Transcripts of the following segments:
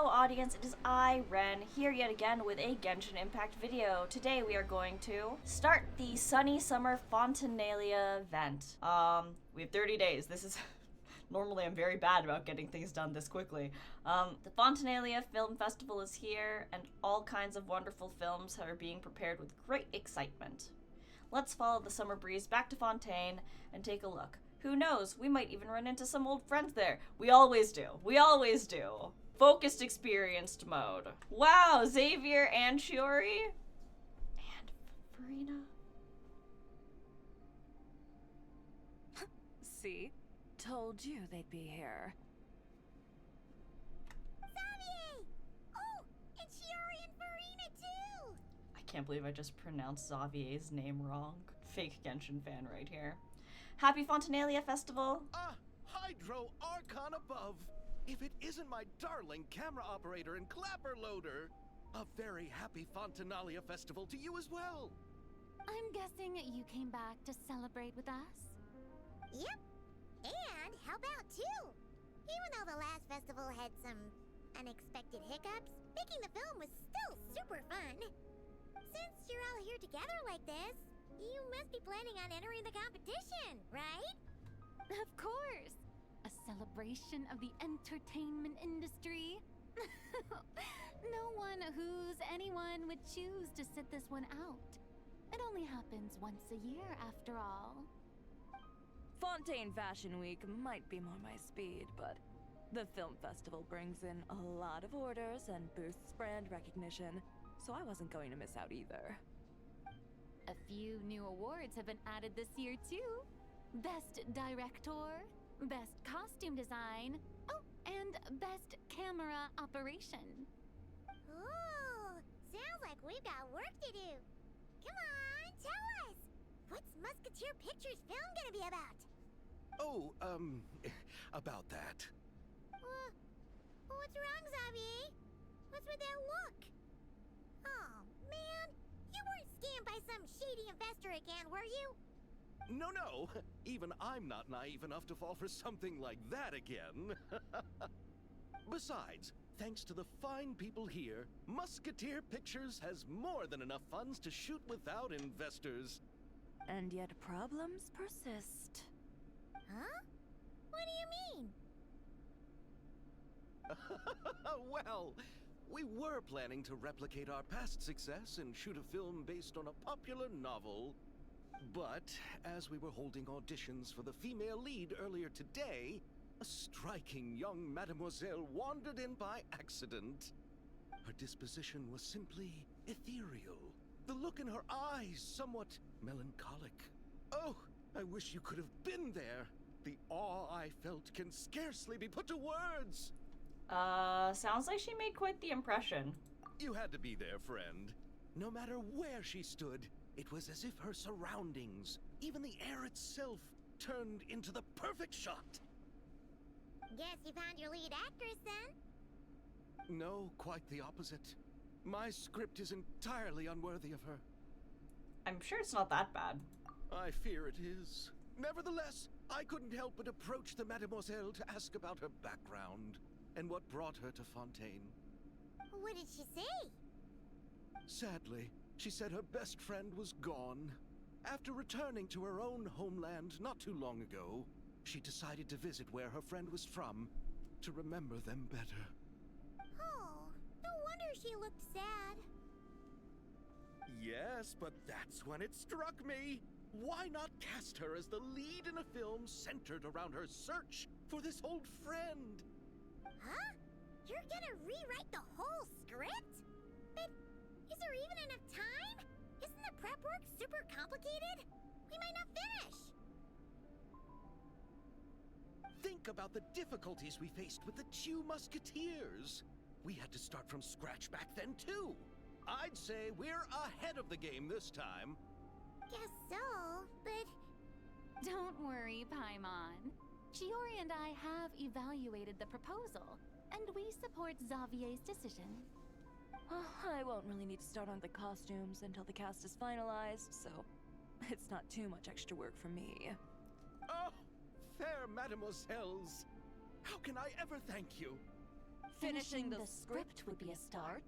Hello audience, it is I, Ren, here yet again with a Genshin Impact video. Today we are going to start the Sunny Summer Fontinalia event. We have 30 days. This is... Normally I'm very bad about getting things done this quickly. The Fontinalia Film Festival is here, and all kinds of wonderful films are being prepared with great excitement. Let's follow the summer breeze back to Fontaine and take a look. Who knows, we might even run into some old friends there. We always do. We always do. Focused experienced mode. Wow, Xavier and Shiori? And Farina? See? Told you they'd be here. Xavier! Oh, and Shiori and Farina too! I can't believe I just pronounced Xavier's name wrong. Fake Genshin fan right here. Happy Fontinalia Festival! Ah, Hydro Archon above! If it isn't my darling camera operator and clapper loader! A very happy Fontinalia Festival to you as well! I'm guessing you came back to celebrate with us? Yep. And how about two? Even though the last festival had some unexpected hiccups, making the film was still super fun. Since you're all here together like this, you must be planning on entering the competition, right? Of course! A celebration of the entertainment industry. No one who's anyone would choose to sit this one out. It only happens once a year, after all. Fontaine Fashion Week might be more my speed, but the film festival brings in a lot of orders and boosts brand recognition, so I wasn't going to miss out either. A few new awards have been added this year, too. Best Director, Best Costume Design, oh, and Best Camera Operation. Ooh, sounds like we've got work to do. Come on, tell us! What's Musketeer Pictures film gonna be about? Oh, about that. What's wrong, Xavier? What's with that look? Oh, man, you weren't scammed by some shady investor again, were you? No, even I'm not naive enough to fall for something like that again. Besides, thanks to the fine people here, Musketeer Pictures has more than enough funds to shoot without investors. And yet problems persist. Huh? What do you mean? Well, we were planning to replicate our past success and shoot a film based on a popular novel. But as we were holding auditions for the female lead earlier today, a striking young mademoiselle wandered in by accident. Her disposition was simply ethereal, the look in her eyes somewhat melancholic. Oh, I wish you could have been there. The awe I felt can scarcely be put to words. Sounds like she made quite the impression. You had to be there, friend. No matter where she stood, it was as if her surroundings, even the air itself, turned into the perfect shot. Guess you found your lead actress then? No, quite the opposite. My script is entirely unworthy of her. I'm sure it's not that bad. I fear it is. Nevertheless, I couldn't help but approach the mademoiselle to ask about her background and what brought her to Fontaine. What did she say? Sadly, she said her best friend was gone. After returning to her own homeland not too long ago, she decided to visit where her friend was from to remember them better. Oh, no wonder she looked sad. Yes, but that's when it struck me. Why not cast her as the lead in a film centered around her search for this old friend? Huh? You're gonna rewrite the whole script? But is there even enough time? Isn't the prep work super complicated? We might not finish. Think about the difficulties we faced with the two Musketeers. We had to start from scratch back then, too. I'd say we're ahead of the game this time. Guess so, but... Don't worry, Paimon. Shiori and I have evaluated the proposal, and we support Xavier's decision. I won't really need to start on the costumes until the cast is finalized, so it's not too much extra work for me. Oh, fair mademoiselles. How can I ever thank you? finishing the script would be a start.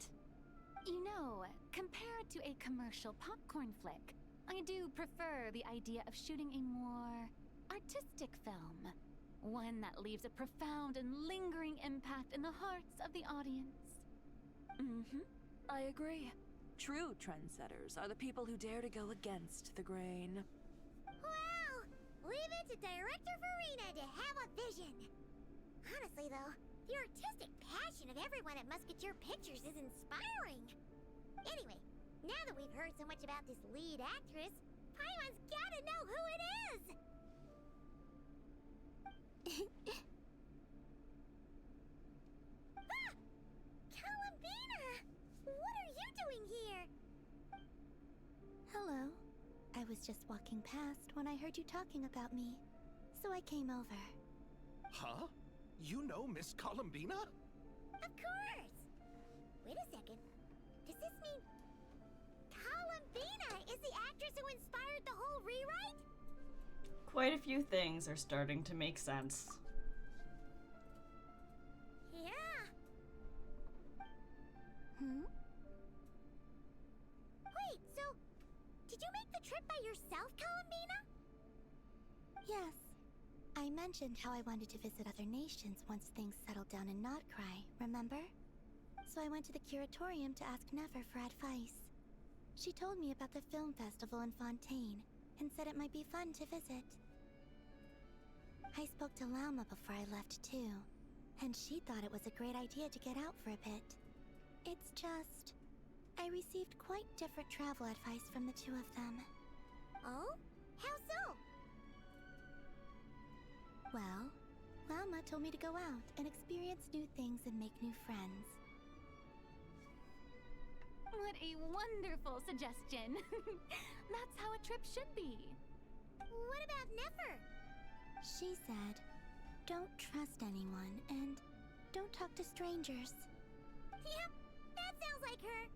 You know, compared to a commercial popcorn flick, I do prefer the idea of shooting a more artistic film. One that leaves a profound and lingering impact in the hearts of the audience. I agree. True trendsetters are the people who dare to go against the grain. Well, leave it to Director Farina to have a vision. Honestly, though, the artistic passion of everyone at Musketeer Pictures is inspiring. Anyway, now that we've heard so much about this lead actress, Paimon's gotta know who it is! Ah! Columbina! What are you doing here? Hello. I was just walking past when I heard you talking about me, so I came over. Huh? You know Miss Columbina? Of course! Wait a second. Does this mean Columbina is the actress who inspired the whole rewrite? Quite a few things are starting to make sense. Yeah. Wait, so did you make the trip by yourself, Columbina? Yes. I mentioned how I wanted to visit other nations once things settled down in Nodcry, remember? So I went to the curatorium to ask Nefer for advice. She told me about the film festival in Fontaine and said it might be fun to visit. I spoke to Lauma before I left too, and she thought it was a great idea to get out for a bit. It's just, I received quite different travel advice from the two of them. Oh? How so? Well, Lauma told me to go out and experience new things and make new friends. What a wonderful suggestion. That's how a trip should be. What about Nefer? She said, don't trust anyone and don't talk to strangers. Yep, that sounds like her.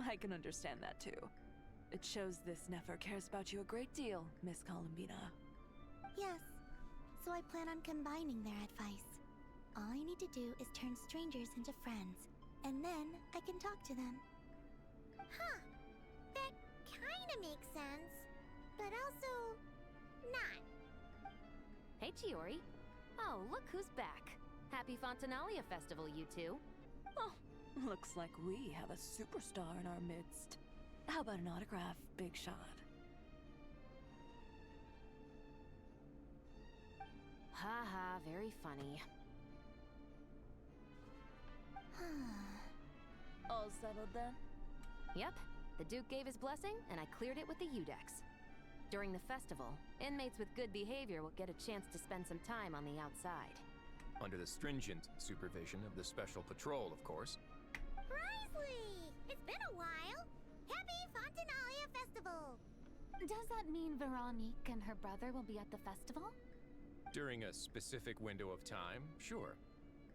I can understand that too. It shows this Nefer cares about you a great deal, Miss Columbina. Yes, so I plan on combining their advice. All I need to do is turn strangers into friends, and then I can talk to them. Huh. That kinda makes sense, but also not. Hey, Chiori. Oh, look who's back. Happy Fontinalia Festival, you two. Oh, looks like we have a superstar in our midst. How about an autograph, Big Shot? Ha ha, very funny. All settled then? Yep, the Duke gave his blessing, and I cleared it with the Udex. During the festival, inmates with good behavior will get a chance to spend some time on the outside. Under the stringent supervision of the Special Patrol, of course. Risley! It's been a while! Happy Fontinalia Festival! Does that mean Veronique and her brother will be at the festival? During a specific window of time, sure.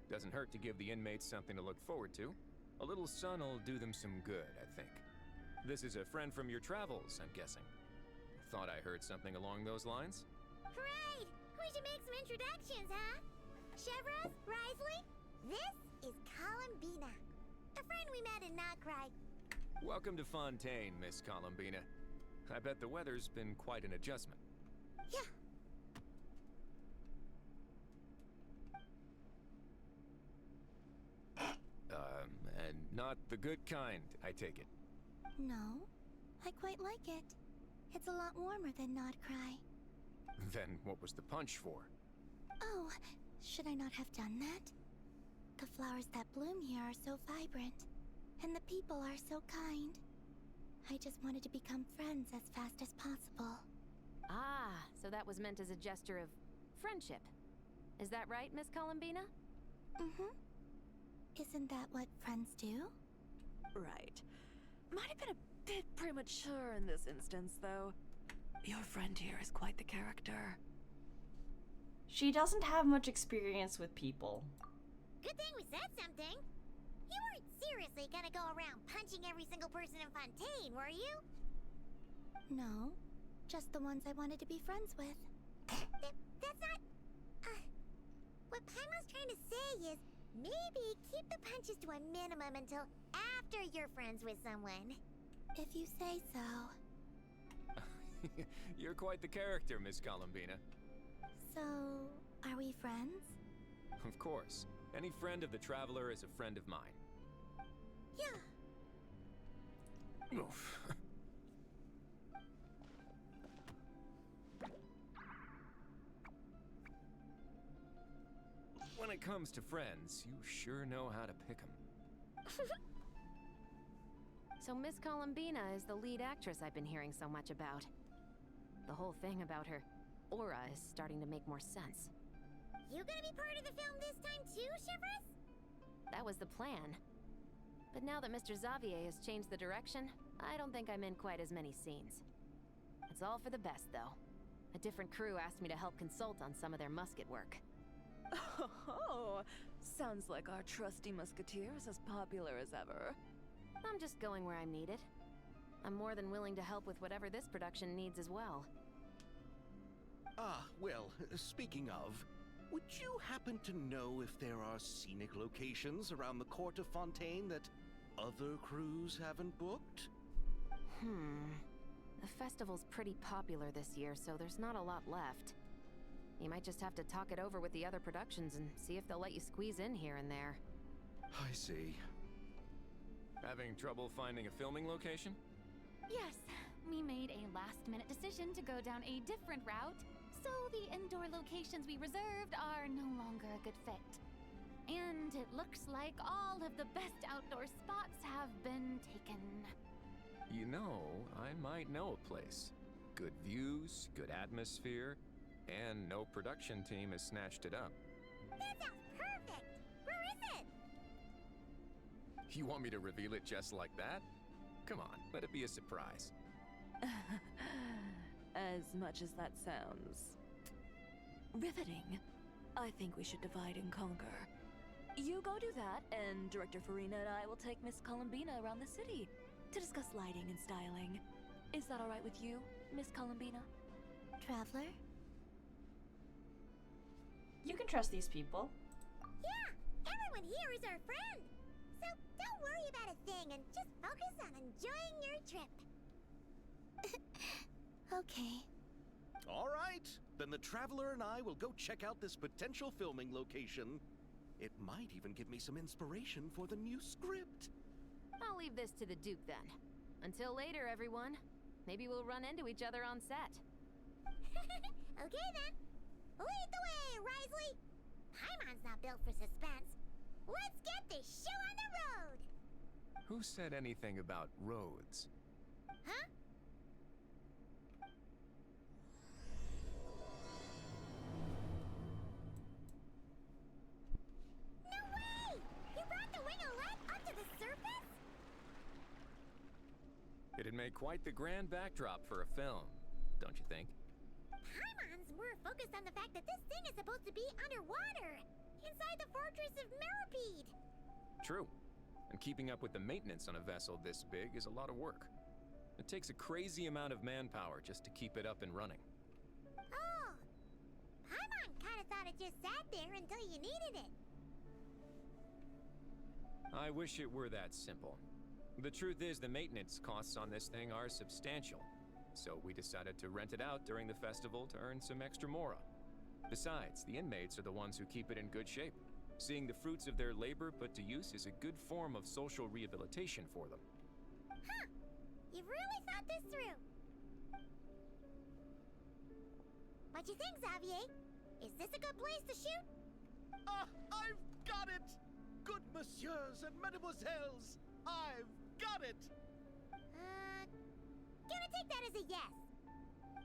Doesn't hurt to give the inmates something to look forward to. A little sun will do them some good, I think. This is a friend from your travels, I'm guessing. Thought I heard something along those lines? Right! We should make some introductions, huh? Chevros, Risley, this is Columbina. A friend we met in Nodcry. Welcome to Fontaine, Miss Columbina. I bet the weather's been quite an adjustment. Yeah. And not the good kind, I take it. No, I quite like it. It's a lot warmer than Nodcry. Then what was the punch for? Oh, should I not have done that? The flowers that bloom here are so vibrant, and the people are so kind. I just wanted to become friends as fast as possible. Ah, so that was meant as a gesture of friendship. Is that right, Miss Columbina? Mm-hmm. Isn't that what friends do? Right. Might have been a bit premature in this instance, though. Your friend here is quite the character. She doesn't have much experience with people. Good thing we said something. You weren't seriously gonna go around punching every single person in Fontaine, were you? No, just the ones I wanted to be friends with. That's not... What Paimon's trying to say is, Maybe keep the punches to a minimum until after you're friends with someone. If you say so. You're quite the character, Miss Columbina. So, are we friends? Of course. Any friend of the Traveler is a friend of mine. Yeah. Oof. When it comes to friends, you sure know how to pick 'em. So Miss Columbina is the lead actress I've been hearing so much about. The whole thing about her aura is starting to make more sense. You gonna be part of the film this time too, Shivers? That was the plan. But now that Mr. Xavier has changed the direction, I don't think I'm in quite as many scenes. It's all for the best, though. A different crew asked me to help consult on some of their musket work. Oh, sounds like our trusty musketeer is as popular as ever. I'm just going where I'm needed. I'm more than willing to help with whatever this production needs as well. Ah, well, speaking of, would you happen to know if there are scenic locations around the court of Fontaine that other crews haven't booked? The festival's pretty popular this year, so there's not a lot left. You might just have to talk it over with the other productions and see if they'll let you squeeze in here and there. I see. Having trouble finding a filming location? Yes, we made a last-minute decision to go down a different route, so the indoor locations we reserved are no longer a good fit. And it looks like all of the best outdoor spots have been taken. You know, I might know a place. Good views, good atmosphere, and no production team has snatched it up. That sounds perfect! Where is it? You want me to reveal it just like that? Come on, let it be a surprise. As much as that sounds riveting, I think we should divide and conquer. You go do that, and Director Farina and I will take Miss Columbina around the city to discuss lighting and styling. Is that all right with you, Miss Columbina? Traveler? You can trust these people. Yeah, everyone here is our friend. So don't worry about a thing and just focus on enjoying your trip. Okay. All right, then the Traveler and I will go check out this potential filming location. It might even give me some inspiration for the new script. I'll leave this to the Duke then. Until later, everyone. Maybe we'll run into each other on set. Okay then. Lead the way, Risley. Paimon's not built for suspense. Let's get this show on the road. Who said anything about roads? Huh? No way! You brought the wing of light up to the surface? It'd make quite the grand backdrop for a film, don't you think? Paimon's more focused on the fact that this thing is supposed to be underwater, inside the fortress of Meripede. True. And keeping up with the maintenance on a vessel this big is a lot of work. It takes a crazy amount of manpower just to keep it up and running. Oh, Paimon kind of thought it just sat there until you needed it. I wish it were that simple. The truth is the maintenance costs on this thing are substantial. So we decided to rent it out during the festival to earn some extra mora. Besides, the inmates are the ones who keep it in good shape. Seeing the fruits of their labor put to use is a good form of social rehabilitation for them. Huh. You've really thought this through. What you think, Xavier? Is this a good place to shoot? Ah, I've got it! Good messieurs and mesdemoiselles, I've got it! Gonna take that as a yes.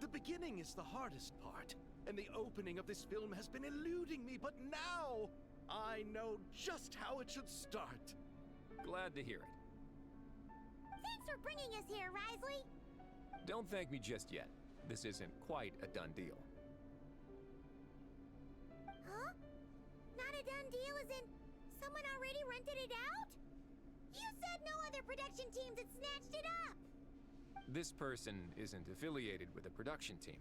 The beginning is the hardest part, and the opening of this film has been eluding me, but now I know just how it should start. Glad to hear it. Thanks for bringing us here, Risley. Don't thank me just yet. This isn't quite a done deal. Huh? Not a done deal as in someone already rented it out? You said no other production teams had snatched it up. This person isn't affiliated with a production team.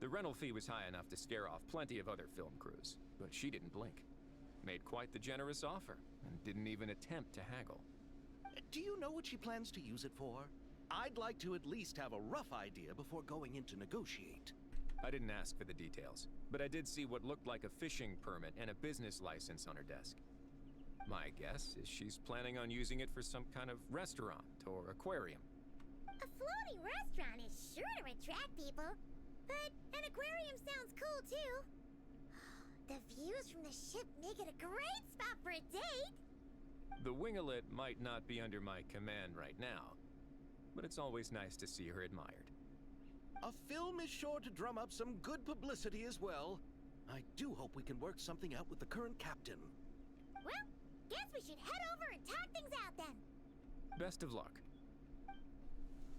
The rental fee was high enough to scare off plenty of other film crews, but she didn't blink. Made quite the generous offer, and didn't even attempt to haggle. Do you know what she plans to use it for? I'd like to at least have a rough idea before going in to negotiate. I didn't ask for the details, but I did see what looked like a fishing permit and a business license on her desk. My guess is she's planning on using it for some kind of restaurant or aquarium. A floating restaurant is sure to attract people, but an aquarium sounds cool too. The views from the ship make it a great spot for a date. The wingalet might not be under my command right now, but it's always nice to see her admired. A film is sure to drum up some good publicity as well. I do hope we can work something out with the current captain. Well, guess we should head over and talk things out then. Best of luck.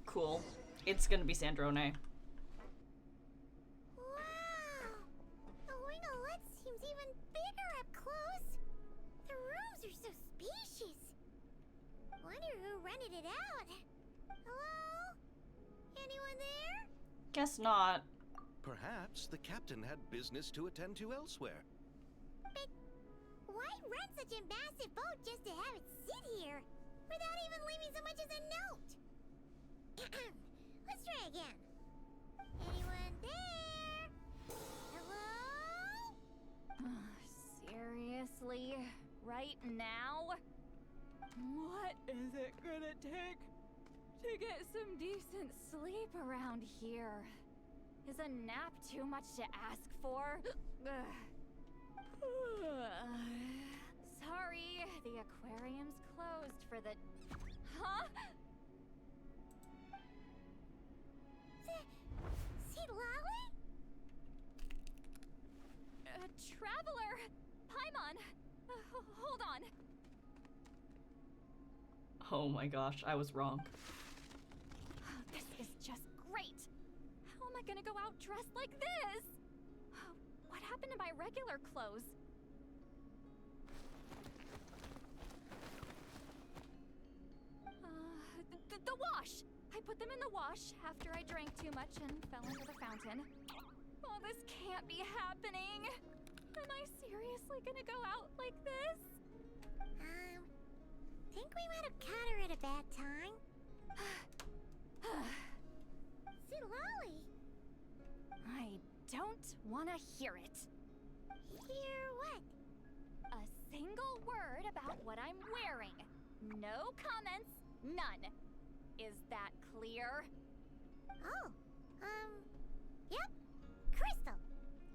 Cool. It's gonna be Sandrone. Wow! The wingalet seems even bigger up close. The rooms are so spacious. Wonder who rented it out. Hello? Anyone there? Guess not. Perhaps the captain had business to attend to elsewhere. But why rent such a massive boat just to have it sit here without even leaving so much as a note? Let's try again. Anyone there? Hello? Seriously? Right now? What is it gonna take to get some decent sleep around here? Is a nap too much to ask for? Sorry, the aquarium's closed for the... Huh? Lolly? Traveler! Paimon! Hold on. Oh my gosh, I was wrong. This is just great! How am I gonna go out dressed like this? What happened to my regular clothes? The wash! I put them in the wash after I drank too much and fell into the fountain. Oh, this can't be happening! Am I seriously gonna go out like this? Think we might have caught her at a bad time. Lolly! I don't wanna hear it. Hear what? A single word about what I'm wearing. No comments, none. Is that clear? Oh, yep. Crystal.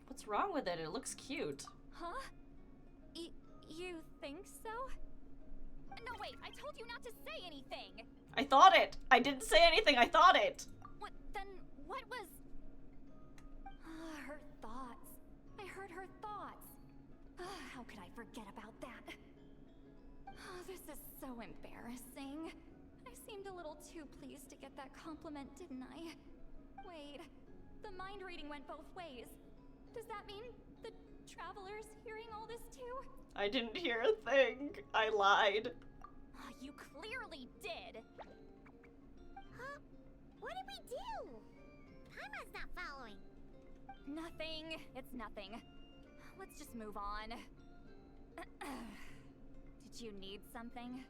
What's wrong with it? It looks cute. Huh? You think so? No, wait, I told you not to say anything! I thought it! I didn't say anything, I thought it! What was... her thoughts. I heard her thoughts. How could I forget about that? This is so embarrassing. I seemed a little too pleased to get that compliment, didn't I? Wait, the mind reading went both ways. Does that mean the traveler's hearing all this too? I didn't hear a thing. I lied. You clearly did. Huh? What did we do? Paimon's not following. Nothing. It's nothing. Let's just move on. Did you need something?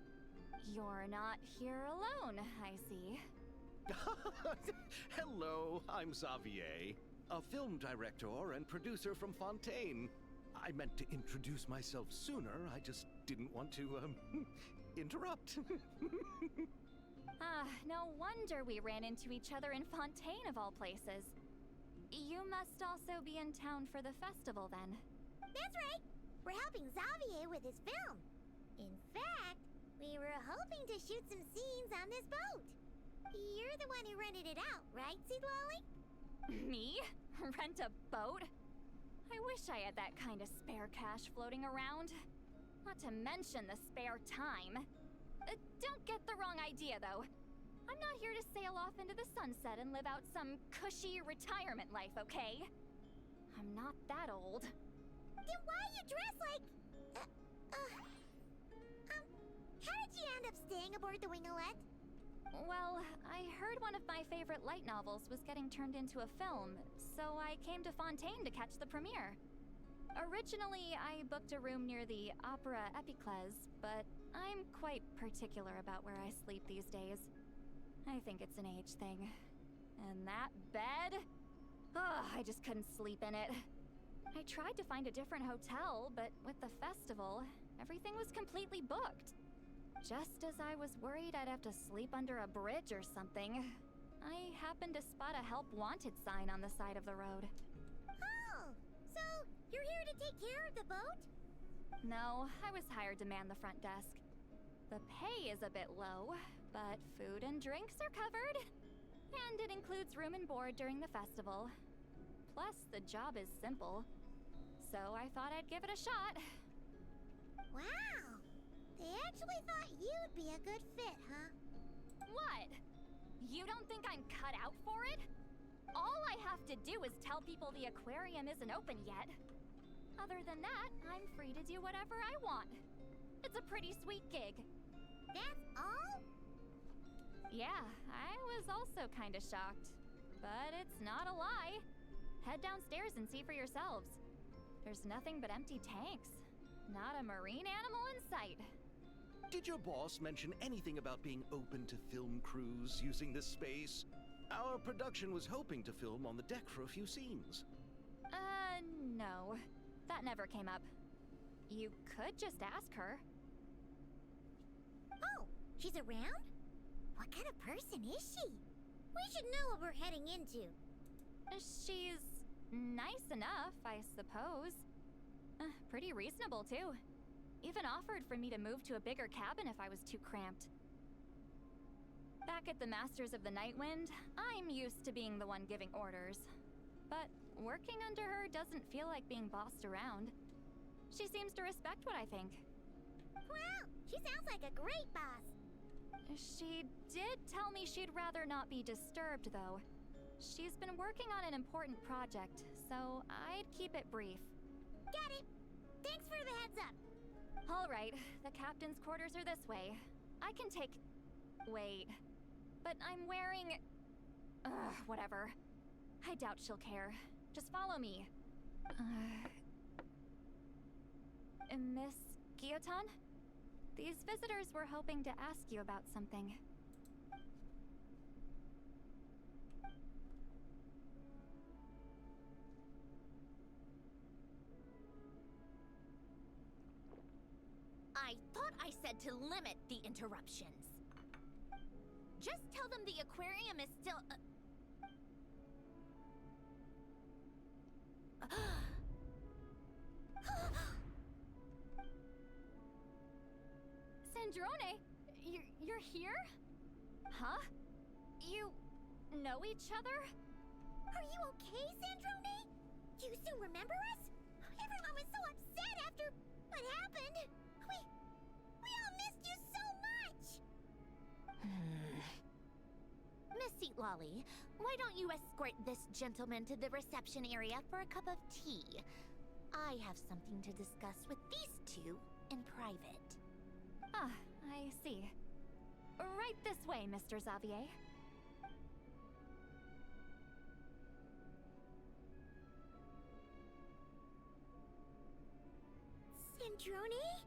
You're not here alone, I see. Hello, I'm Xavier, a film director and producer from Fontaine. I meant to introduce myself sooner, I just didn't want to, interrupt. No wonder we ran into each other in Fontaine of all places. You must also be in town for the festival then. That's right. We're helping Xavier with his film. In fact, we were hoping to shoot some scenes on this boat. You're the one who rented it out, right, Lolly? Me? Rent a boat? I wish I had that kind of spare cash floating around. Not to mention the spare time. Don't get the wrong idea, though. I'm not here to sail off into the sunset and live out some cushy retirement life, okay? I'm not that old. Then why you dress like... how did you end up staying aboard the Wingalet? Well, I heard one of my favorite light novels was getting turned into a film, so I came to Fontaine to catch the premiere. Originally, I booked a room near the Opera Epiclese, but I'm quite particular about where I sleep these days. I think it's an age thing. And that bed? Ugh, I just couldn't sleep in it. I tried to find a different hotel, but with the festival, everything was completely booked. Just as I was worried I'd have to sleep under a bridge or something, I happened to spot a help wanted sign on the side of the road. Oh, so you're here to take care of the boat? No, I was hired to man the front desk. The pay is a bit low, but food and drinks are covered. And it includes room and board during the festival. Plus, the job is simple. So I thought I'd give it a shot. Wow! They actually thought you'd be a good fit, huh? What? You don't think I'm cut out for it? All I have to do is tell people the aquarium isn't open yet. Other than that, I'm free to do whatever I want. It's a pretty sweet gig. That's all? Yeah, I was also kinda shocked. But it's not a lie. Head downstairs and see for yourselves. There's nothing but empty tanks. Not a marine animal in sight. Did your boss mention anything about being open to film crews using this space? Our production was hoping to film on the deck for a few scenes. No. That never came up. You could just ask her. Oh, she's around? What kind of person is she? We should know what we're heading into. She's nice enough, I suppose. Pretty reasonable, too. Even offered for me to move to a bigger cabin if I was too cramped. Back at the Masters of the Nightwind, I'm used to being the one giving orders. But working under her doesn't feel like being bossed around. She seems to respect what I think. Wow, she sounds like a great boss. She did tell me she'd rather not be disturbed, though. She's been working on an important project, so I'd keep it brief. Got it. Thanks for the heads up. All right, the captain's quarters are this way. I can take... Wait. But I'm wearing... whatever. I doubt she'll care. Just follow me. Miss Guillotin? These visitors were hoping to ask you about something. I thought I said to limit the interruptions. Just tell them the aquarium is still... Sandrone, you're here? Huh? You know each other? Are you okay, Sandrone? You still remember us? Everyone was so upset after what happened. We all missed you so much! Miss Seat Lolly, why don't you escort this gentleman to the reception area for a cup of tea? I have something to discuss with these two in private. Ah, I see. Right this way, Mr. Xavier. Sandrone?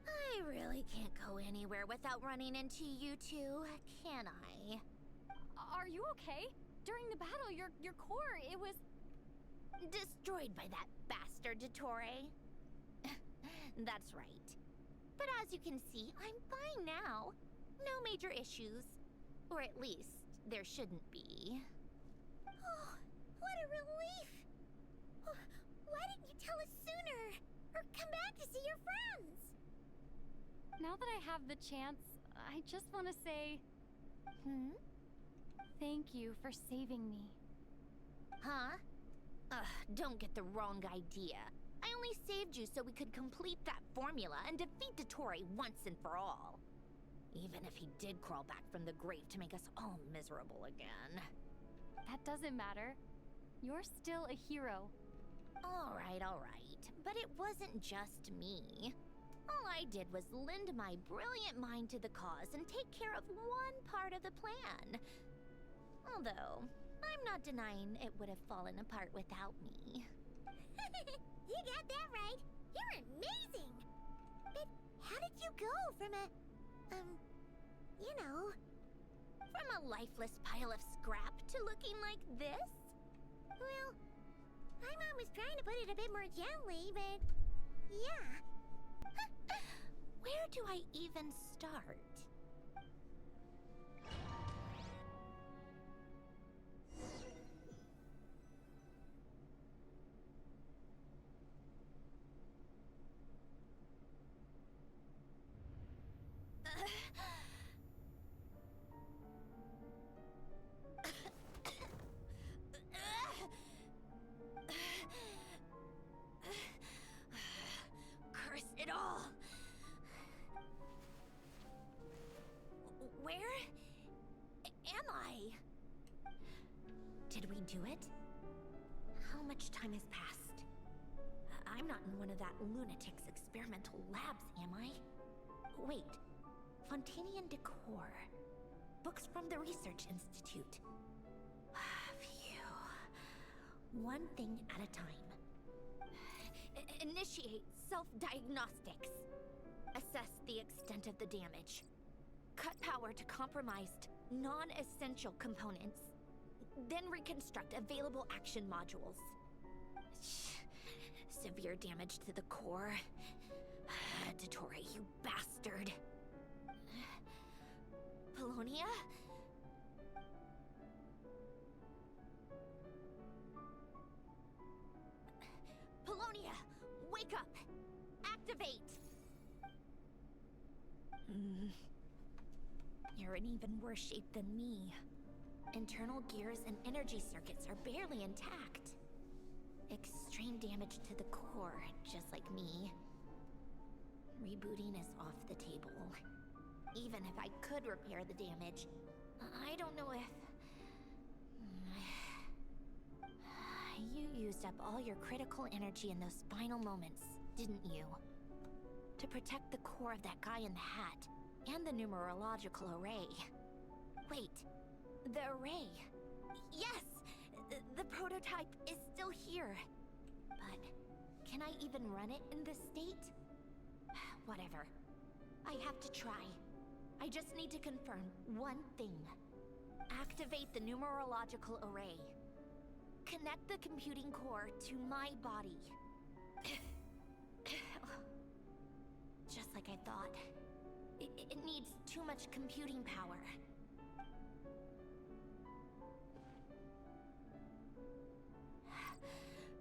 I really can't go anywhere without running into you two, can I? Are you okay? During the battle, your core, it was... Destroyed by that bastard Dottore. That's right. But as you can see, I'm fine now. No major issues. Or at least, there shouldn't be. Oh, what a relief! Why didn't you tell us sooner? Or come back to see your friends? Now that I have the chance, I just want to say... Thank you for saving me. Huh? Don't get the wrong idea. I only saved you so we could complete that formula and defeat Dottore once and for all. Even if he did crawl back from the grave to make us all miserable again. That doesn't matter. You're still a hero. All right. But it wasn't just me. All I did was lend my brilliant mind to the cause and take care of one part of the plan. Although, I'm not denying it would have fallen apart without me. You got that right. You're amazing. But how did you go from a, you know... From a lifeless pile of scrap to looking like this? Well, my mom was trying to put it a bit more gently, but... yeah. Where do I even start? Curse it all! Where am I? Did we do it? How much time has passed? I'm not in one of that lunatic's experimental labs, am I? Wait, Fontanian decor. Books from the Research Institute. Phew. One thing at a time. Initiate self-diagnostics. Assess the extent of the damage. Cut power to compromised, non-essential components. Then reconstruct available action modules. Severe damage to the core. Dottore, you bastard. Polonia? Polonia, wake up! Activate! You're in even worse shape than me. Internal gears and energy circuits are barely intact. Extreme damage to the core, just like me. Rebooting is off the table. Even if I could repair the damage, I don't know if... You used up all your critical energy in those final moments, didn't you? To protect the core of that guy in the hat, and the numerological array. Wait, the array. Yes! The prototype is still here. But can I even run it in this state? Whatever. I have to try. I just need to confirm one thing. Activate the numerological array. Connect the computing core to my body. Just like I thought. It needs too much computing power.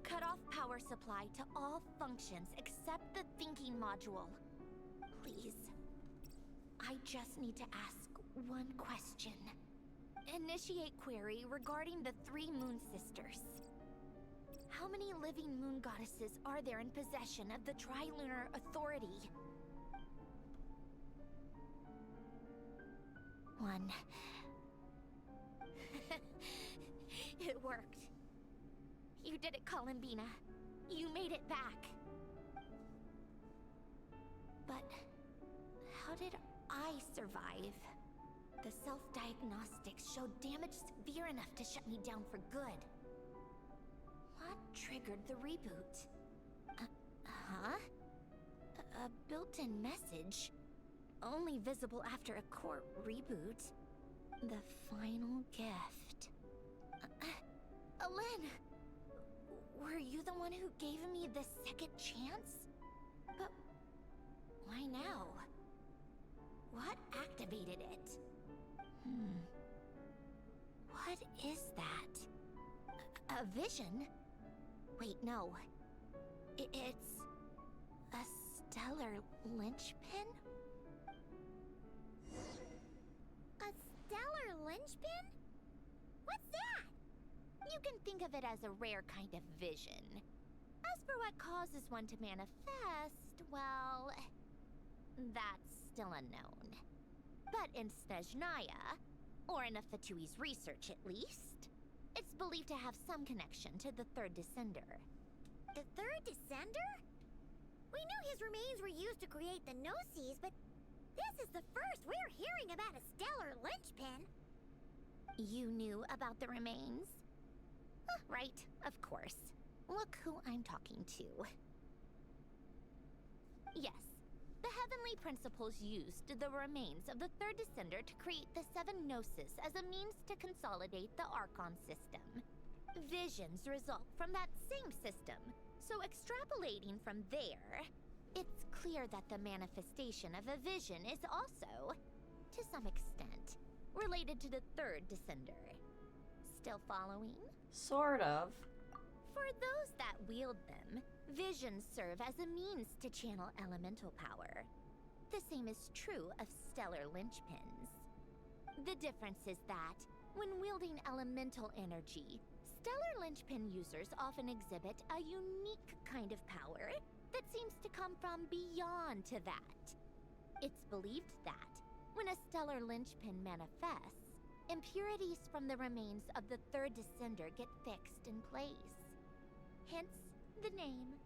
Cut off power supply to all functions except the thinking module. Please. I just need to ask one question. Initiate query regarding the 3 Moon Sisters. How many living moon goddesses are there in possession of the Trilunar Authority? 1. It worked. You did it, Columbina. You made it back. But how did I survive? The self-diagnostics showed damage severe enough to shut me down for good. What triggered the reboot? A built-in message? Only visible after a core reboot. The final gift. Alen! Were you the one who gave me the second chance? But why now? What activated it? What is that? A vision? Wait, no. It's a stellar linchpin? A stellar linchpin? What's that? You can think of it as a rare kind of vision. As for what causes one to manifest, well, that's still unknown. But in Snezhnaya, or in Afatui's research at least, it's believed to have some connection to the Third Descender. The Third Descender? We knew his remains were used to create the Gnosis, but this is the first we're hearing about a stellar linchpin. You knew about the remains? Right, of course. Look who I'm talking to. Yes, the Heavenly Principles used the remains of the third Descender to create the Seven Gnosis as a means to consolidate the Archon system. Visions result from that same system, so extrapolating from there, it's clear that the manifestation of a vision is also, to some extent, related to the third Descender. Still following? Sort of. For those that wield them, visions serve as a means to channel elemental power. The same is true of stellar linchpins. The difference is that, when wielding elemental energy, stellar linchpin users often exhibit a unique kind of power that seems to come from beyond to that. It's believed that, when a stellar linchpin manifests, impurities from the remains of the third Descender get fixed in place. Hence, the name.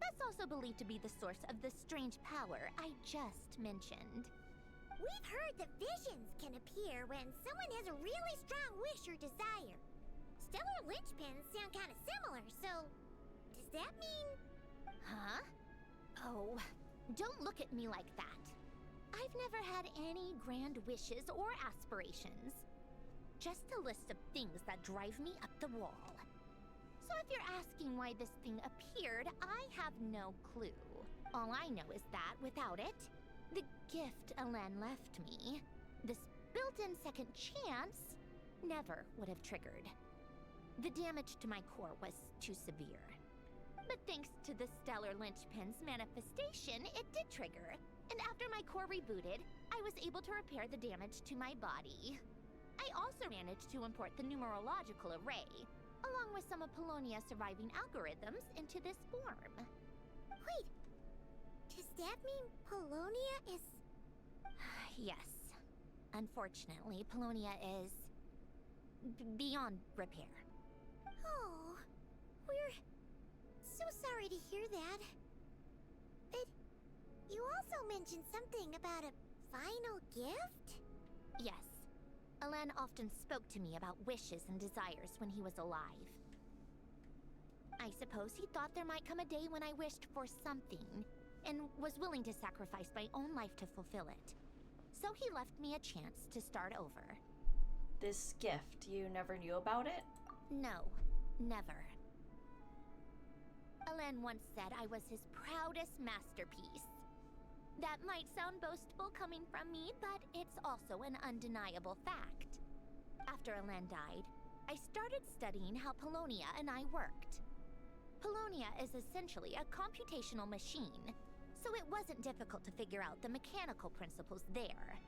That's also believed to be the source of the strange power I just mentioned. We've heard that visions can appear when someone has a really strong wish or desire. Stellar linchpins sound kind of similar, so does that mean... Huh? Oh, don't look at me like that. I've never had any grand wishes or aspirations. Just a list of things that drive me up the wall. So if you're asking why this thing appeared, I have no clue. All I know is that without it, the gift Alen left me, this built-in second chance, never would have triggered. The damage to my core was too severe. But thanks to the Stellar Linchpin's manifestation, it did trigger. And after my core rebooted, I was able to repair the damage to my body. I also managed to import the numerological array, along with some of Polonia's surviving algorithms, into this form. Wait, does that mean Polonia is... Yes. Unfortunately, Polonia is... beyond repair. Oh, we're so sorry to hear that. But you also mentioned something about a final gift? Yes. Alen often spoke to me about wishes and desires when he was alive. I suppose he thought there might come a day when I wished for something, and was willing to sacrifice my own life to fulfill it. So he left me a chance to start over. This gift, you never knew about it? No, never. Alen once said I was his proudest masterpiece. That might sound boastful coming from me, but it's also an undeniable fact. After Alen died, I started studying how Polonia and I worked. Polonia is essentially a computational machine, so it wasn't difficult to figure out the mechanical principles there.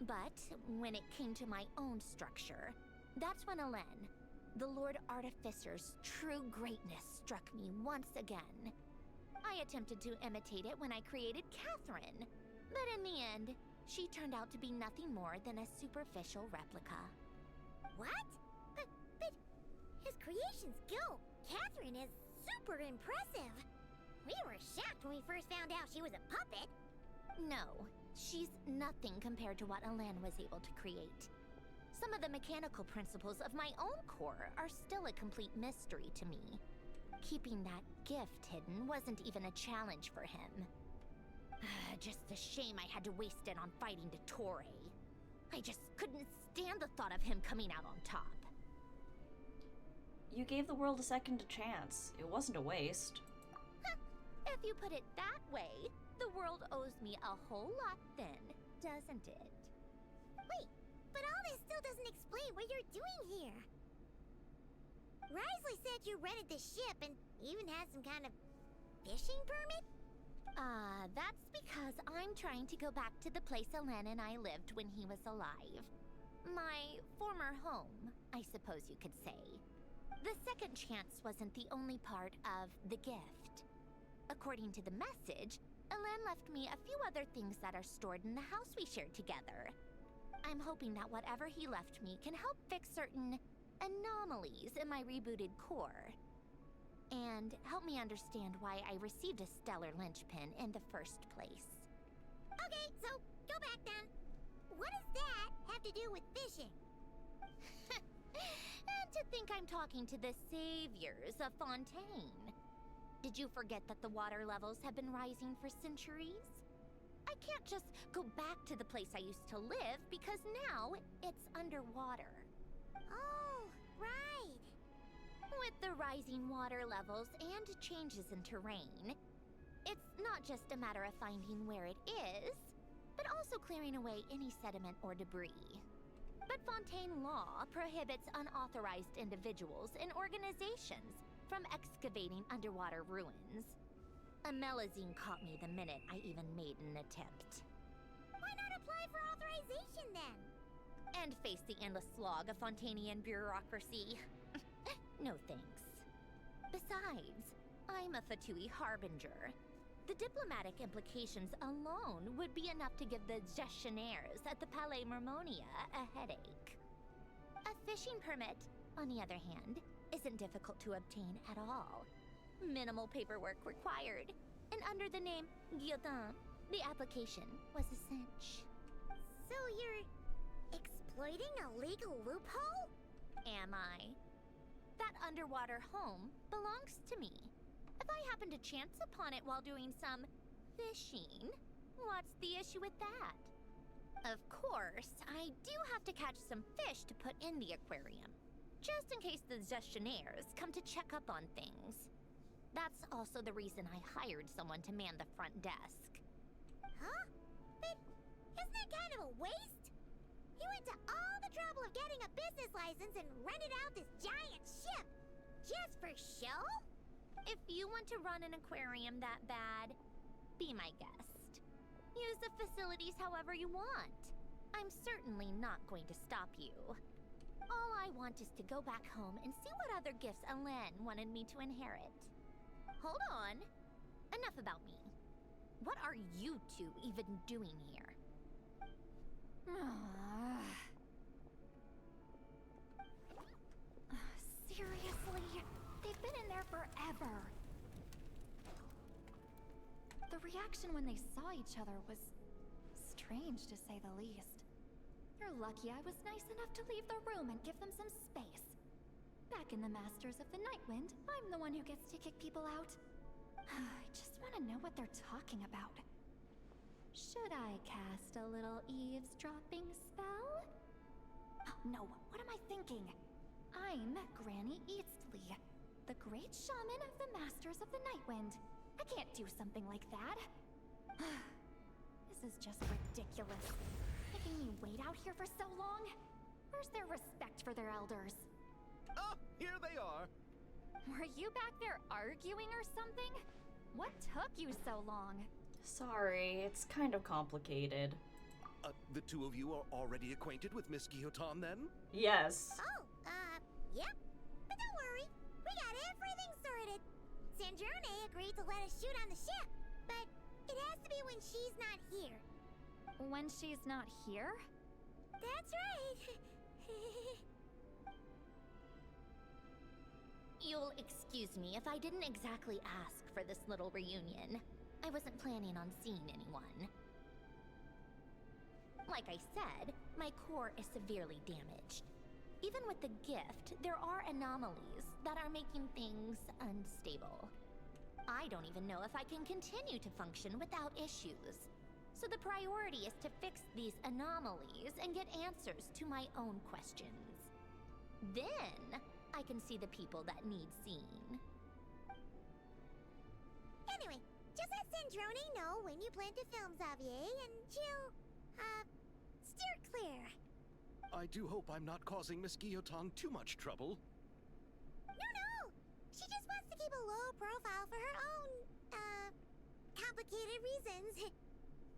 But when it came to my own structure, that's when Alen, the Lord Artificer's true greatness, struck me once again. I attempted to imitate it when I created Catherine, but in the end, she turned out to be nothing more than a superficial replica. What? But his creation skill, Catherine, is super impressive. We were shocked when we first found out she was a puppet. No, she's nothing compared to what Alen was able to create. Some of the mechanical principles of my own core are still a complete mystery to me. Keeping that gift hidden wasn't even a challenge for him. Just a shame I had to waste it on fighting Dottore. I just couldn't stand the thought of him coming out on top. You gave the world a second chance. It wasn't a waste. If you put it that way, the world owes me a whole lot then, doesn't it? Wait, but all this still doesn't explain what you're doing here. Risley said you rented the ship and even had some kind of fishing permit? That's because I'm trying to go back to the place Alen and I lived when he was alive. My former home, I suppose you could say. The second chance wasn't the only part of the gift. According to the message, Alen left me a few other things that are stored in the house we shared together. I'm hoping that whatever he left me can help fix certain anomalies in my rebooted core. And help me understand why I received a stellar linchpin in the first place. Okay, so go back then. What does that have to do with fishing? And to think I'm talking to the saviors of Fontaine. Did you forget that the water levels have been rising for centuries? I can't just go back to the place I used to live because now it's underwater. Oh, right. With the rising water levels and changes in terrain, it's not just a matter of finding where it is, but also clearing away any sediment or debris. But Fontaine law prohibits unauthorized individuals and organizations from excavating underwater ruins. A Melazine caught me the minute I even made an attempt. Why not apply for authorization then? And face the endless slog of Fontainian bureaucracy. No thanks. Besides, I'm a Fatui Harbinger. The diplomatic implications alone would be enough to give the gestionnaires at the Palais Mermonia a headache. A fishing permit, on the other hand, isn't difficult to obtain at all. Minimal paperwork required, and under the name Guillotin, the application was a cinch. So you're exploiting a legal loophole? Am I? That underwater home belongs to me. If I happen to chance upon it while doing some fishing, what's the issue with that? Of course, I do have to catch some fish to put in the aquarium, just in case the gestionnaires come to check up on things. That's also the reason I hired someone to man the front desk. Huh? But isn't that kind of a waste? You went to all the trouble of getting a business license and rented out this giant ship. Just for show? If you want to run an aquarium that bad, be my guest. Use the facilities however you want. I'm certainly not going to stop you. All I want is to go back home and see what other gifts Alain wanted me to inherit. Hold on. Enough about me. What are you two even doing here? Seriously? They've been in there forever. The reaction when they saw each other was strange, to say the least. You're lucky I was nice enough to leave the room and give them some space. Back in the Masters of the Nightwind, I'm the one who gets to kick people out. I just want to know what they're talking about. Should I cast a little eavesdropping spell? Oh, no, what am I thinking? I'm Granny Eastley, the great shaman of the Masters of the Nightwind. I can't do something like that. This is just ridiculous. Making me wait out here for so long? Where's their respect for their elders? Ah, here they are. Were you back there arguing or something? What took you so long? Sorry, it's kind of complicated. The two of you are already acquainted with Miss Guillotin, then? Yes. Oh, yep. But don't worry, we got everything sorted. Sandrone agreed to let us shoot on the ship, but it has to be when she's not here. When she's not here? That's right. You'll excuse me if I didn't exactly ask for this little reunion. I wasn't planning on seeing anyone. Like I said, my core is severely damaged. Even with the gift, there are anomalies that are making things unstable. I don't even know if I can continue to function without issues. So the priority is to fix these anomalies and get answers to my own questions. Then, I can see the people that need seeing. Anyway, just let Sandrone know when you plan to film Xavier, and she'll, steer clear. I do hope I'm not causing Miss Guillotin too much trouble. No! She just wants to keep a low profile for her own, complicated reasons.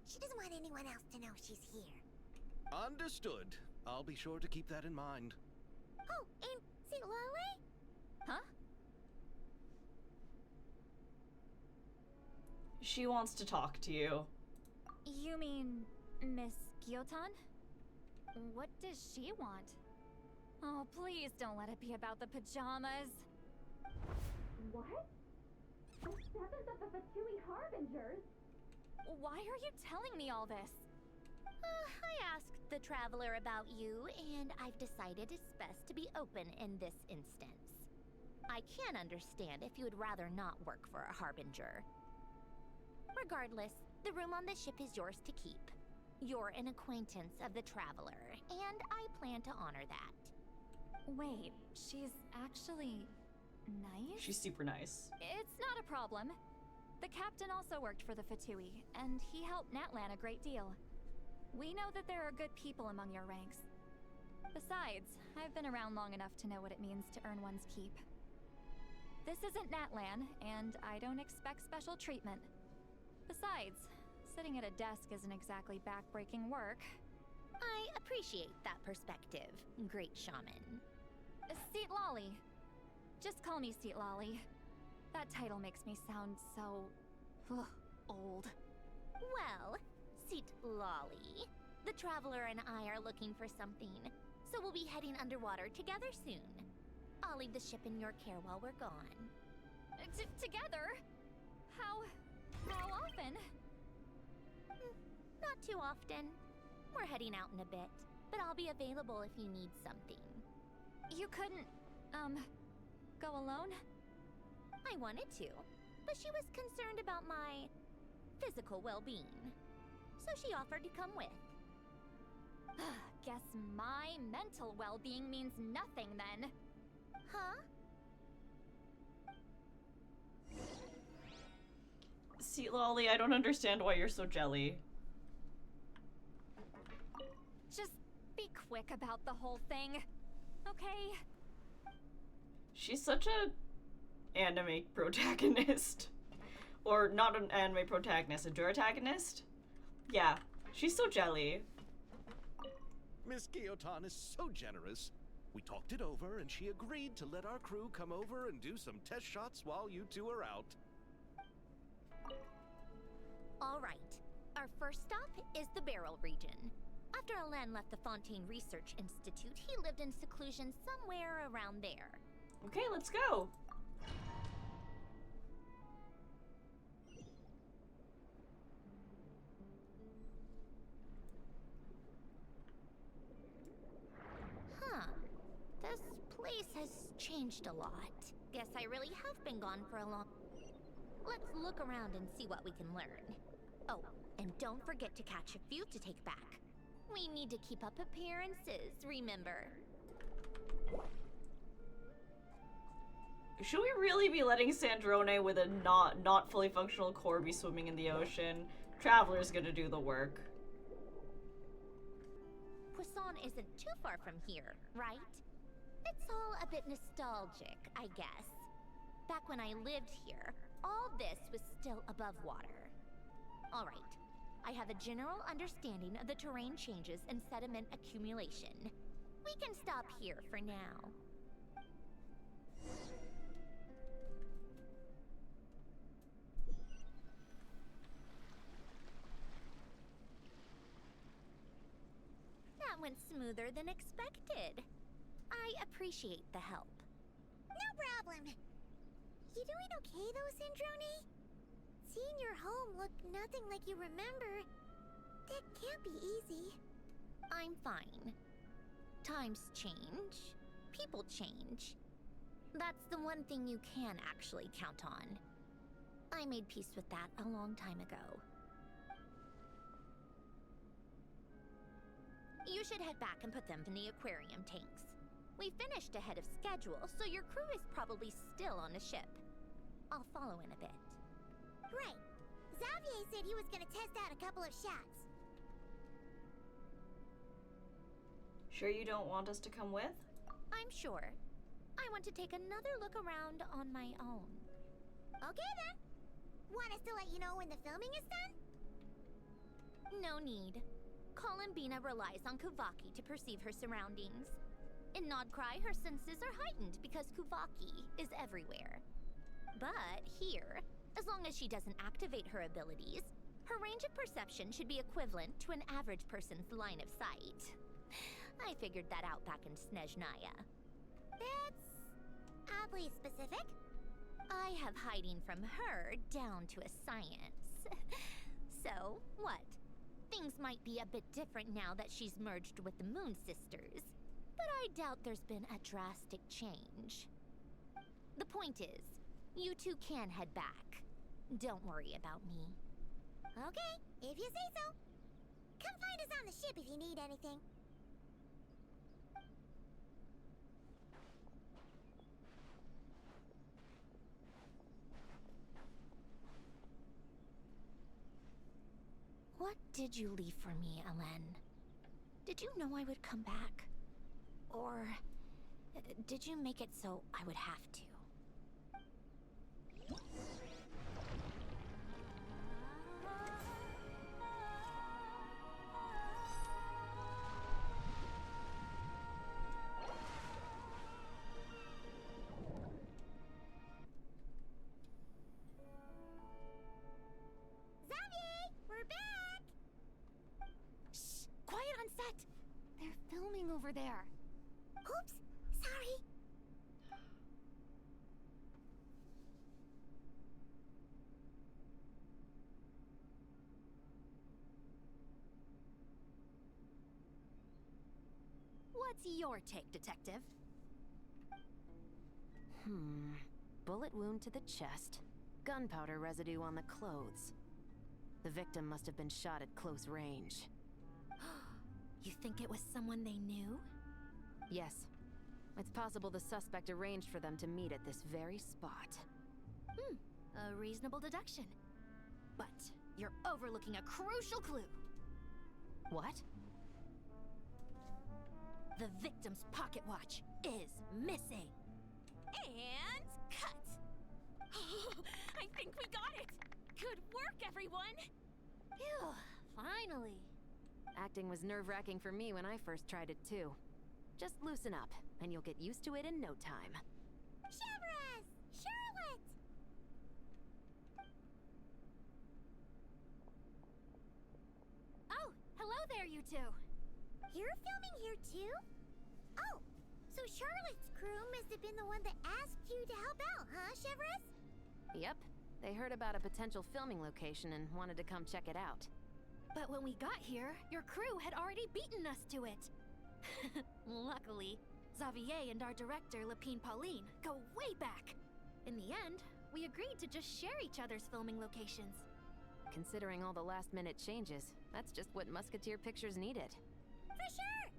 She doesn't want anyone else to know she's here. Understood. I'll be sure to keep that in mind. Oh, and see Lole? Huh? She wants to talk to you. You mean Miss Guillotin? What does she want? Oh, please don't let it be about the pajamas. What? The 7th of the Fatui Harbingers? Why are you telling me all this? I asked the Traveler about you, and I've decided it's best to be open in this instance. I can understand if you would rather not work for a Harbinger. Regardless, the room on the ship is yours to keep. You're an acquaintance of the Traveler, and I plan to honor that. Wait, she's actually nice? She's super nice. It's not a problem. The captain also worked for the Fatui, and he helped Natlan a great deal. We know that there are good people among your ranks. Besides, I've been around long enough to know what it means to earn one's keep. This isn't Natlan, and I don't expect special treatment. Besides, sitting at a desk isn't exactly back-breaking work. I appreciate that perspective, great shaman. Seat Lolly. Just call me Seat Lolly. That title makes me sound so... old. Well, Seat Lolly, the Traveler and I are looking for something, so we'll be heading underwater together soon. I'll leave the ship in your care while we're gone. Together? How often? Not too often. We're heading out in a bit, but I'll be available if you need something. You couldn't, go alone? I wanted to, but she was concerned about my physical well-being, so she offered to come with. Guess my mental well-being means nothing then. Huh? See, Lolly, I don't understand why you're so jelly. Just be quick about the whole thing, okay? She's such a anime protagonist. Or not an anime protagonist, a duratagonist? Yeah, she's so jelly. Miss Gyotan is so generous. We talked it over, and she agreed to let our crew come over and do some test shots while you two are out. All right. Our first stop is the Beryl region. After Alain left the Fontaine Research Institute, he lived in seclusion somewhere around there. Okay, let's go. Huh. This place has changed a lot. Guess I really have been gone for a long... Let's look around and see what we can learn. Oh, and don't forget to catch a few to take back. We need to keep up appearances, remember? Should we really be letting Sandrone with a not fully functional core be swimming in the ocean? Traveler's gonna do the work. Poisson isn't too far from here, right? It's all a bit nostalgic, I guess. Back when I lived here, all this was still above water. All right, I have a general understanding of the terrain changes and sediment accumulation. We can stop here for now. That went smoother than expected. I appreciate the help. No problem. You doing okay though, Sandrone? Seeing your home look nothing like you remember, that can't be easy. I'm fine. Times change. People change. That's the one thing you can actually count on. I made peace with that a long time ago. You should head back and put them in the aquarium tanks. We finished ahead of schedule, so your crew is probably still on the ship. I'll follow in a bit. Right. Xavier said he was gonna test out a couple of shots. Sure you don't want us to come with? I'm sure. I want to take another look around on my own. Okay then. Want us to let you know when the filming is done? No need. Columbina relies on Kuvaki to perceive her surroundings. In Nodcry, her senses are heightened because Kuvaki is everywhere. But here, as long as she doesn't activate her abilities, her range of perception should be equivalent to an average person's line of sight. I figured that out back in Snezhnaya. That's oddly specific. I have hiding from her down to a science. So, what? Think Things might be a bit different now that she's merged with the Moon Sisters, but I doubt there's been a drastic change. The point is, you two can head back. Don't worry about me. Okay, if you say so. Come find us on the ship if you need anything. What did you leave for me, Ellen? Did you know I would come back? Or did you make it so I would have to? Xavier, we're back! Shh! Quiet on set! They're filming over there. Oops, sorry. What's your take, Detective? Bullet wound to the chest. Gunpowder residue on the clothes. The victim must have been shot at close range. You think it was someone they knew? Yes. It's possible the suspect arranged for them to meet at this very spot. A reasonable deduction. But you're overlooking a crucial clue. What? The victim's pocket watch is missing. And cut! I think we got it! Good work, everyone! Phew, finally. Acting was nerve-wracking for me when I first tried it too. Just loosen up, and you'll get used to it in no time. Chevres! Charlotte! Oh, hello there, you two. You're filming here too? Oh, so Charlotte's crew must have been the one that asked you to help out, huh, Chevres? Yep. They heard about a potential filming location and wanted to come check it out. But when we got here, your crew had already beaten us to it. Luckily, Xavier and our director, Lapine Pauline, go way back. In the end, we agreed to just share each other's filming locations. Considering all the last-minute changes, that's just what Musketeer Pictures needed. For sure!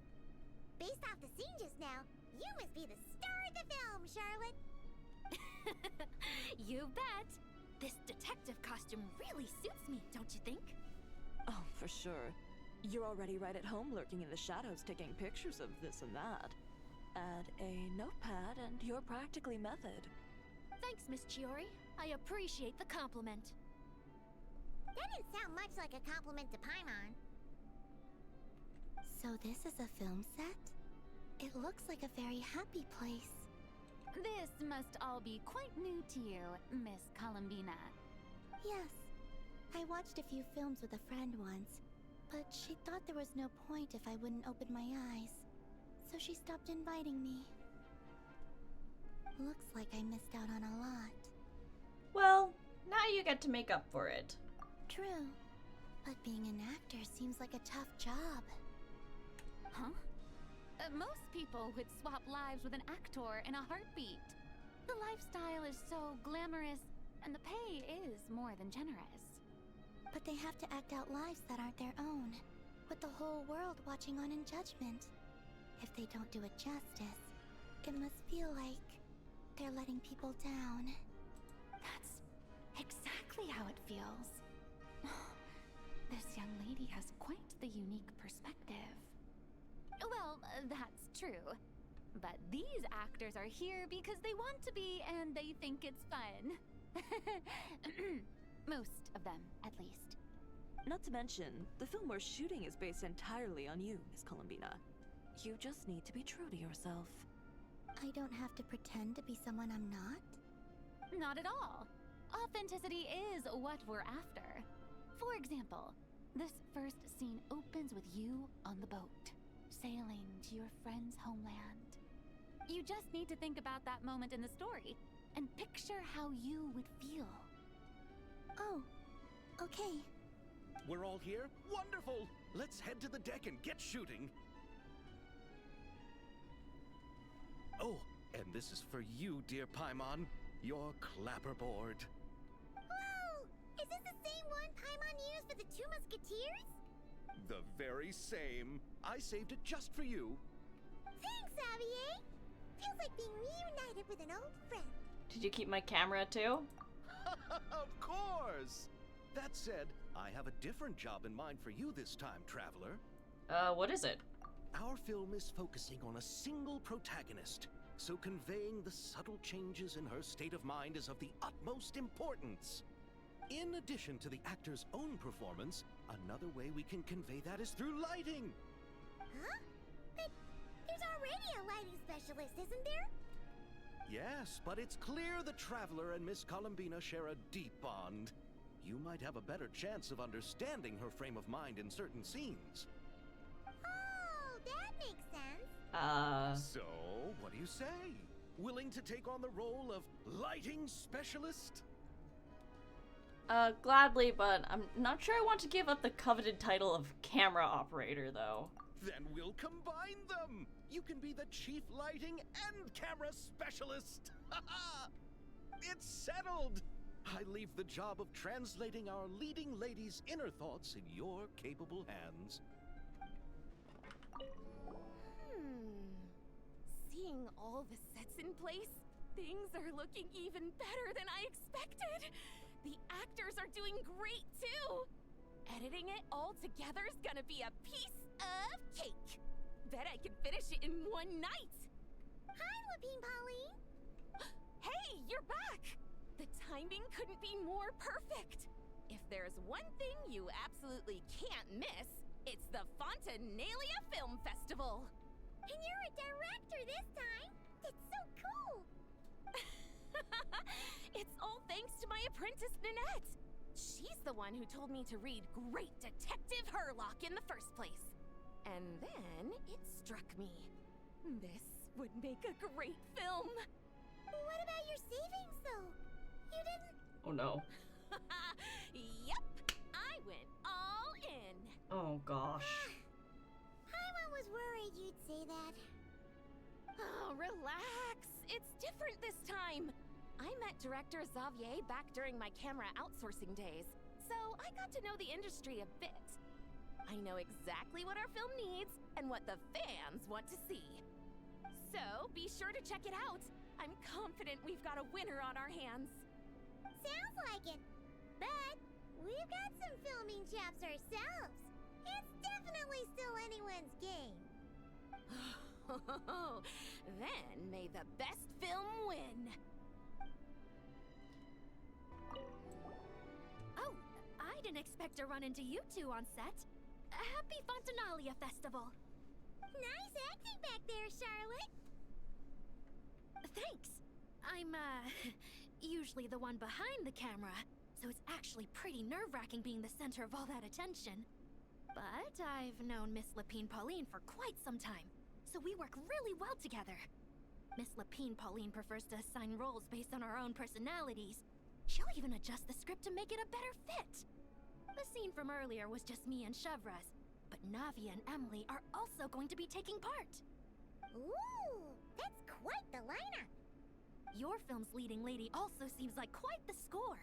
Based off the scene just now, you must be the star of the film, Charlotte! You bet! This detective costume really suits me, don't you think? Oh, for sure. You're already right at home lurking in the shadows taking pictures of this and that. Add a notepad and you're practically method. Thanks, Miss Chiori. I appreciate the compliment. That didn't sound much like a compliment to Paimon. So this is a film set? It looks like a very happy place. This must all be quite new to you, Miss Columbina. Yes. I watched a few films with a friend once, but she thought there was no point if I wouldn't open my eyes. So she stopped inviting me. Looks like I missed out on a lot. Well, now you get to make up for it. True. But being an actor seems like a tough job. Huh? Most people would swap lives with an actor in a heartbeat. The lifestyle is so glamorous, and the pay is more than generous. But they have to act out lives that aren't their own, with the whole world watching on in judgment. If they don't do it justice, it must feel like they're letting people down. That's exactly how it feels. This young lady has quite the unique perspective. Well, that's true. But these actors are here because they want to be and they think it's fun. Most of them, at least. Not to mention, the film we're shooting is based entirely on you, Miss Columbina. You just need to be true to yourself. I don't have to pretend to be someone I'm not? Not at all. Authenticity is what we're after. For example, this first scene opens with you on the boat, sailing to your friend's homeland. You just need to think about that moment in the story and picture how you would feel. Oh, okay. We're all here? Wonderful! Let's head to the deck and get shooting. Oh, and this is for you, dear Paimon. Your clapperboard. Whoa! Is this the same one Paimon used for the Two Musketeers? The very same. I saved it just for you. Thanks, Xavier! Feels like being reunited with an old friend. Did you keep my camera too? Of course! That said, I have a different job in mind for you this time, traveler. What is it? Our film is focusing on a single protagonist, so conveying the subtle changes in her state of mind is of the utmost importance. In addition to the actor's own performance, another way we can convey that is through lighting. Huh? But there's already a lighting specialist, isn't there? Yes, but it's clear the Traveler and Miss Columbina share a deep bond. You might have a better chance of understanding her frame of mind in certain scenes. Oh, that makes sense. So, what do you say? Willing to take on the role of lighting specialist? Gladly, but I'm not sure I want to give up the coveted title of camera operator, though. Then we'll combine them! You can be the chief lighting and camera specialist! It's settled! I leave the job of translating our leading lady's inner thoughts in your capable hands. Seeing all the sets in place, things are looking even better than I expected. The actors are doing great too. Editing it all together is gonna be a piece of cake. Bet I can finish it in one night. Hi, Lapine Pauline. Hey, you're back. The timing couldn't be more perfect. If there's one thing you absolutely can't miss, it's the Fontinalia Film Festival. And you're a director this time. That's so cool. It's all thanks to my apprentice, Nanette. She's the one who told me to read Great Detective Herlock in the first place. And then it struck me. This would make a great film. What about your savings, though? You didn't... Oh no. Yep, I went all in. Oh gosh. Paimon was worried you'd say that. Oh, relax. It's different this time. I met director Xavier back during my camera outsourcing days, so I got to know the industry a bit. I know exactly what our film needs and what the fans want to see. So be sure to check it out. I'm confident we've got a winner on our hands. Sounds like it. But we've got some filming chops ourselves. It's definitely still anyone's game. Then may the best film win. Oh, I didn't expect to run into you two on set. Happy Fontinalia Festival. Nice acting back there, Charlotte. Thanks. I'm, usually the one behind the camera, so it's actually pretty nerve-wracking being the center of all that attention. But I've known Miss Lapine Pauline for quite some time, so we work really well together. Miss Lapine Pauline prefers to assign roles based on our own personalities. She'll even adjust the script to make it a better fit. The scene from earlier was just me and Chevraz, but Navia and Emily are also going to be taking part. Ooh, that's quite the lineup. Your film's leading lady also seems like quite the score.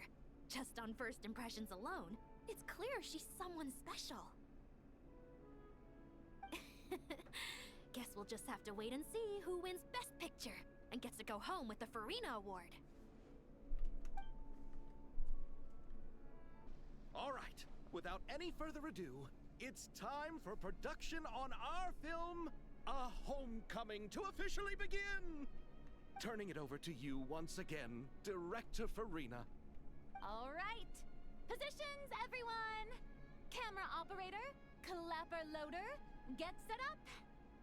Just on first impressions alone, it's clear she's someone special. Guess we'll just have to wait and see who wins Best Picture and gets to go home with the Farina Award. All right, without any further ado, it's time for production on our film, A Homecoming, to officially begin! Turning it over to you once again, Director Farina. All right. Positions, everyone. Camera operator, clapper loader, get set up.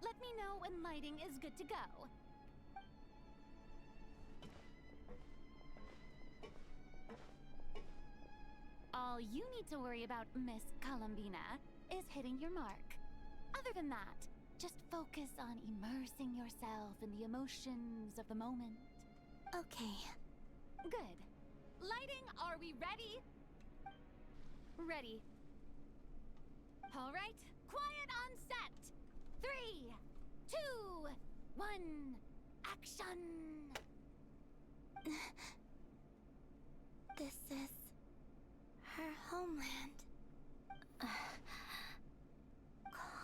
Let me know when lighting is good to go. All you need to worry about, Miss Columbina, is hitting your mark. Other than that, just focus on immersing yourself in the emotions of the moment. Okay. Good. Lighting, are we ready? Ready. right, quiet on set. 3, 2, 1, action. This is her homeland.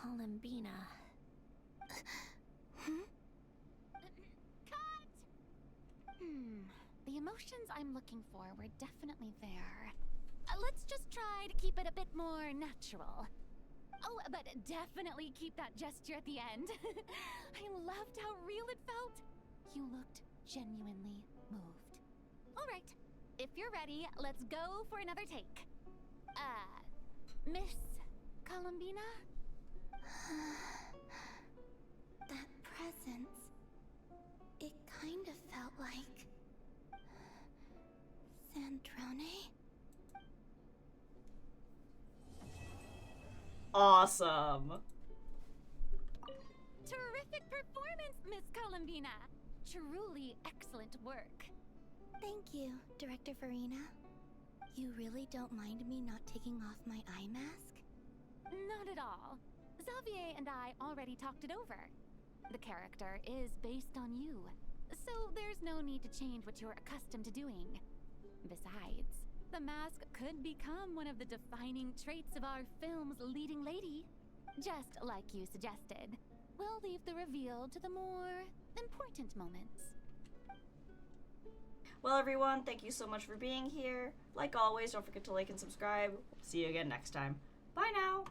Columbina. Cut! The emotions I'm looking for were definitely there. Let's just try to keep it a bit more natural. Oh, but definitely keep that gesture at the end. I loved how real it felt. You looked genuinely moved. All right, if you're ready, let's go for another take. Miss Columbina? That presence. It kind of felt like Sandrone? Awesome. Terrific performance, Miss Columbina. Truly excellent work. Thank you, Director Farina. You really don't mind me not taking off my eye mask? Not at all. Xavier and I already talked it over. The character is based on you, so there's no need to change what you're accustomed to doing. Besides, the mask could become one of the defining traits of our film's leading lady. Just like you suggested, we'll leave the reveal to the more important moments. Well, everyone, thank you so much for being here. Like always, don't forget to like and subscribe. See you again next time. Bye now!